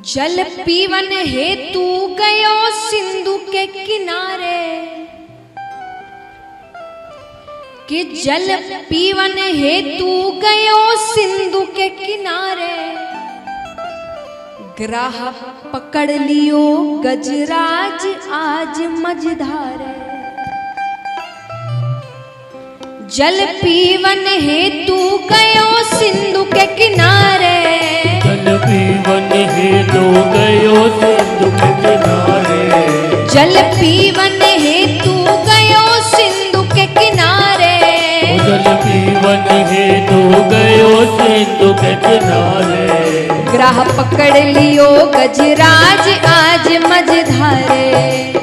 जल पीवन हेतु गयो सिंधु के किनारे, कि जल पीवन हेतु गयो सिंधु के किनारे, ग्राह पकड़ लियो गजराज आज मझधारे। जल पीवन हेतु गयो सिंधु के किनारे, जल पीवन हेतु गयो सिंधु के किनारे, जल पीवन हेतु गयो सिंधु के किनारे, जल पीवन हेतु गयो सिंधु के किनारे, ग्राह पकड़ लियो गजराज आज मझधारे,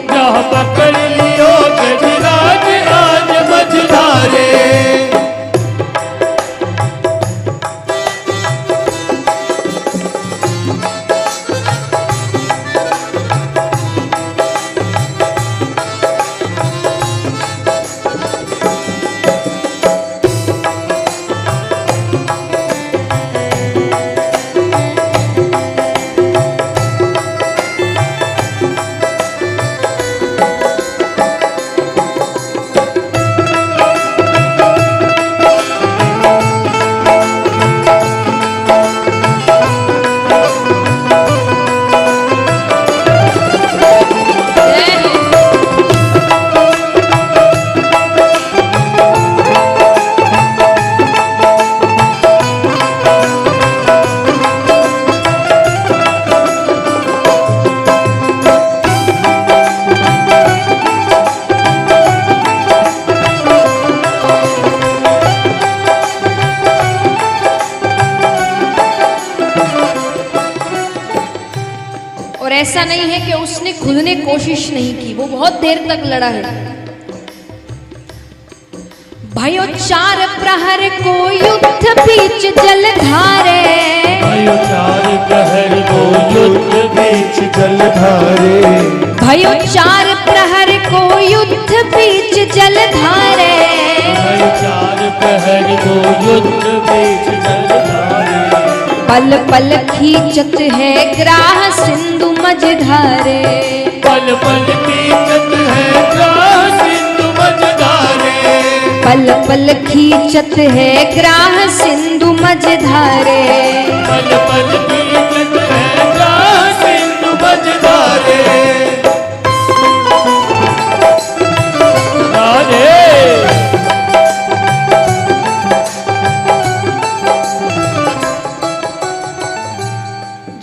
ग्राह पकड़ लियो गजराज आज मझधारे। ऐसा नहीं है कि उसने खुद ने कोशिश नहीं की, वो बहुत देर तक लड़ा है। भयो चार प्रहर को युद्ध बीच जलधारे, भयो चार प्रहर को युद्ध बीच जलधारे, भयो चार प्रहर को युद्ध बीच जलधारे, भयो चार प्रहर को युद्ध बीच जलधारे, पल पल खींचत है ग्राह सिंधु मझधारे, पल पल खींचत है ग्राह सिंधु मझधारे, पल पल खींचत है ग्राह सिंधु मझधारे, पल पल खींचत है ग्राह सिंधु मझधारे।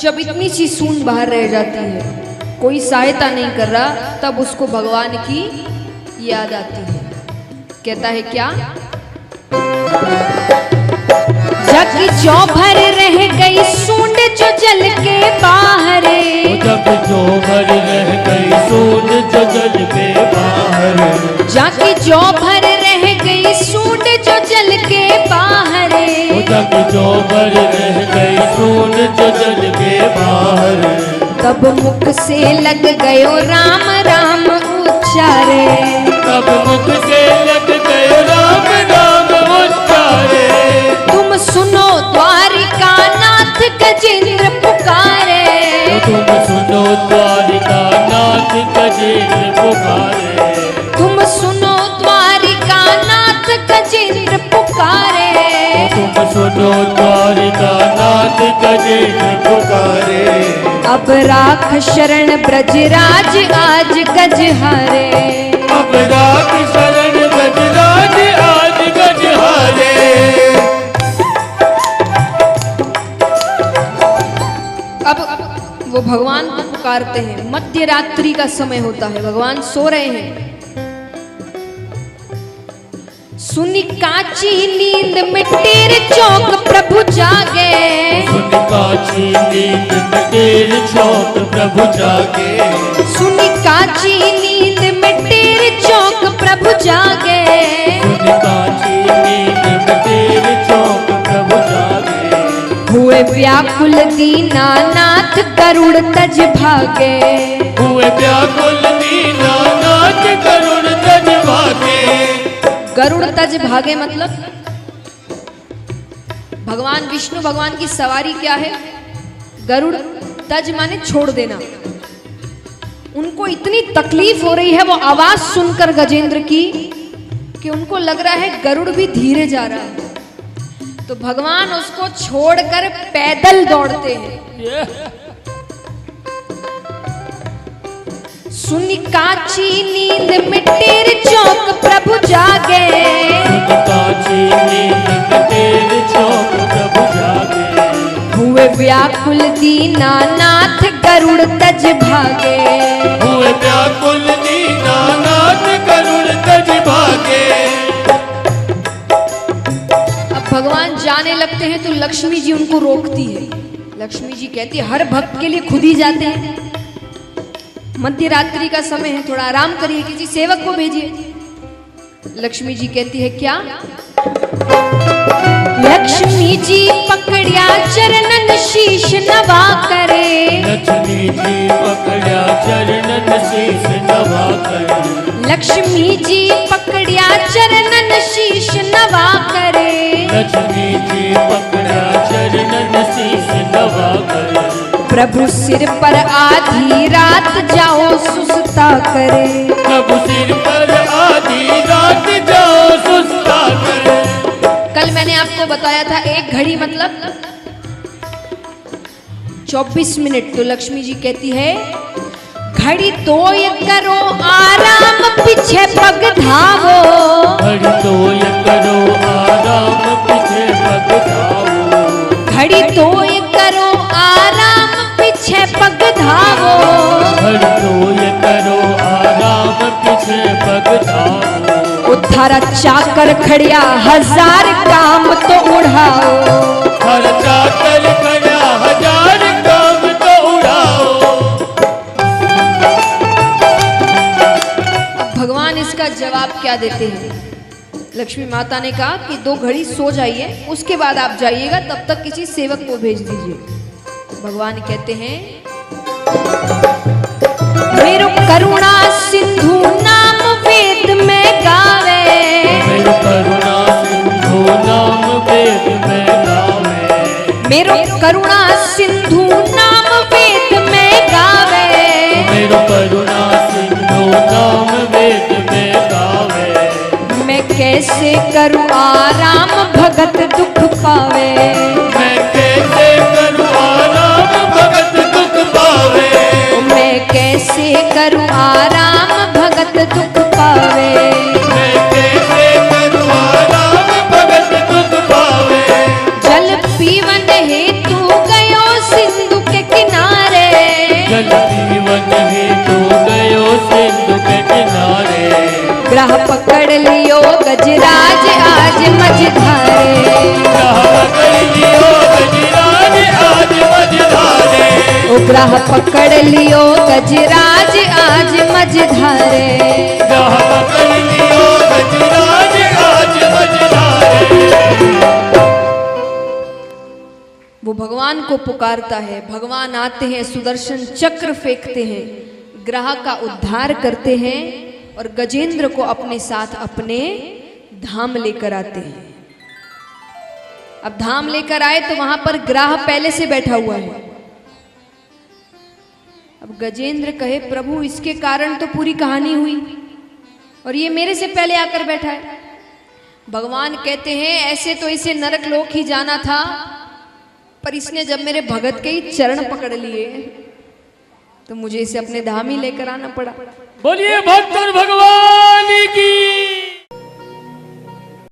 जब इतनी सी सूंद बाहर रह जाती है, कोई सहायता नहीं कर रहा, तब उसको भगवान की याद आती है। कहता है क्या? जग जो भर रह गई सूंद जो जल के बाहर, जग जो भर रह गई सूंद जो जल के बाहर, जग जो भर रह गई सूंद जो जल के बाहर, जग जो भर रह गई सूंद जो जल के बाहर, तब मुख से लग गयो राम राम उच्चारे, तब मुख से लग गयो राम राम उच्चारे, तुम सुनो द्वारिका नाथ गजेंद्र पुकारे, तुम सुनो द्वारिका नाथ गजेंद्र पुकारे, तुम सुनो द्वारिका नाथ गजेंद्र पुकारे, तुम सुनो द्वारिका नाथ गजेंद्र पुकारे, अब राख शरण ब्रजराज आज गजहारे, अब राख शरण ब्रजराज आज गजहारे। अब वो भगवान को पुकारते हैं। मध्य रात्रि का समय होता है, भगवान सो रहे हैं। सुनी काची नींद में टेर चौक प्रभु जागे, सुनी काची नींद में टेर चौक प्रभु जागे, सुनी काची नींद में टेर चौक प्रभु जागे, सुनी काची नींद में टेर चौक प्रभु जागे, हुए व्याकुल दीनानाथ गरुड़ तज भागे, हुए व्याकुल दीनानाथ गरुड़ तज भागे। गरुड़ तज भागे मतलब भगवान विष्णु भगवान की सवारी क्या है? गरुड़ तज माने छोड़ देना। उनको इतनी तकलीफ हो रही है वो आवाज सुनकर गजेंद्र की कि उनको लग रहा है गरुड़ भी धीरे जा रहा है। तो भगवान उसको छोड़कर पैदल दौड़ते हैं। सुनी काची नींद में टेर चौक प्रभु जागे, काची नींद में टेर चौक प्रभु जागे, हुए व्याकुल दीनानाथ गरुड़ तज भागे, हुए व्याकुल दीनानाथ गरुड़ तज भागे। अब भगवान जाने लगते हैं तो लक्ष्मी जी उनको रोकती है। लक्ष्मी जी कहती है हर भक्त के लिए खुद ही जाते हैं, मध्य रात्रि का समय है, थोड़ा आराम करिए, किसी सेवक को भेजिए। लक्ष्मी जी कहती है क्या? लक्ष्मी जी पकड़िया चरणन शीश नवा करे, लक्ष्मी जी पकड़िया चरणन शीश नवा करे, लक्ष्मी जी पकड़िया चरणन शीश नवा करे, लक्ष्मी जी पकड़िया चरणन शीश नवा करे, प्रभु सिर पर आधी रात जाओ सुस्ता करे, प्रभु सिर पर आधी रात जाओ सुस्ता करे। कल मैंने आपको बताया था 1 घड़ी मतलब 24 मिनट। तो लक्ष्मी जी कहती है घड़ी तो ये करो आराम पीछे पग धावो, घड़ी तो ये करो आराम पीछे पग धावो, घड़ी तो ये करो आराम पीछे पग धावो, घड़ी तो ये करो आराम पीछे पग धावो, उद्धारा चाकर खड़िया 1000 काम तो उड़ाओ, हर चाकर खड़ा 1000 काम तो उड़ाओ। अब भगवान इसका जवाब क्या देते हैं? लक्ष्मी माता ने कहा कि 2 घड़ी सो जाइए, उसके बाद आप जाइएगा, तब तक किसी सेवक को भेज दीजिए। भगवान कहते हैं मेरो करुणा सिंधु नाम वेद में गावे, मेरो करुणा सिंधु नाम वेद में गावे, मेरो करुणा सिंधु नाम वेद में गावे, मेरो करुणा सिंधु नाम वेद में गावे, मैं कैसे करूं आराम भगत दुख पावे, मैं कैसे करूं आराम भगत दुख पावे, मैं कैसे करूं आराम भगत दुख पावे, मैं कैसे करूं आराम भगत दुख पावे। जल पीवन हेतु गयो सिंधु के किनारे, जल पीवन हेतु गयो सिंधु के किनारे, ग्रह पकड़ लियो गजराज आज मझधारे, ग्रह पकड़ लियो गजराज आज मझधारे, ओ ग्रह पकड़ लियो गजराज आज मझधारे। ग्रह पकड़ लियो गजराज आज मझधारे। वो भगवान को पुकारता है, भगवान आते हैं, सुदर्शन चक्र फेंकते हैं, ग्रह का उद्धार करते हैं और गजेंद्र को अपने साथ अपने धाम लेकर आते हैं। अब धाम लेकर आए तो वहां पर ग्रह पहले से बैठा हुआ है। अब गजेंद्र कहे प्रभु इसके कारण तो पूरी कहानी हुई और ये मेरे से पहले आकर बैठा है। भगवान कहते हैं ऐसे तो इसे नरक लोक ही जाना था, पर इसने जब मेरे भगत के ही चरण पकड़ लिए तो मुझे इसे अपने धाम ही लेकर आना पड़ा। बोलिए भक्त और भगवान की।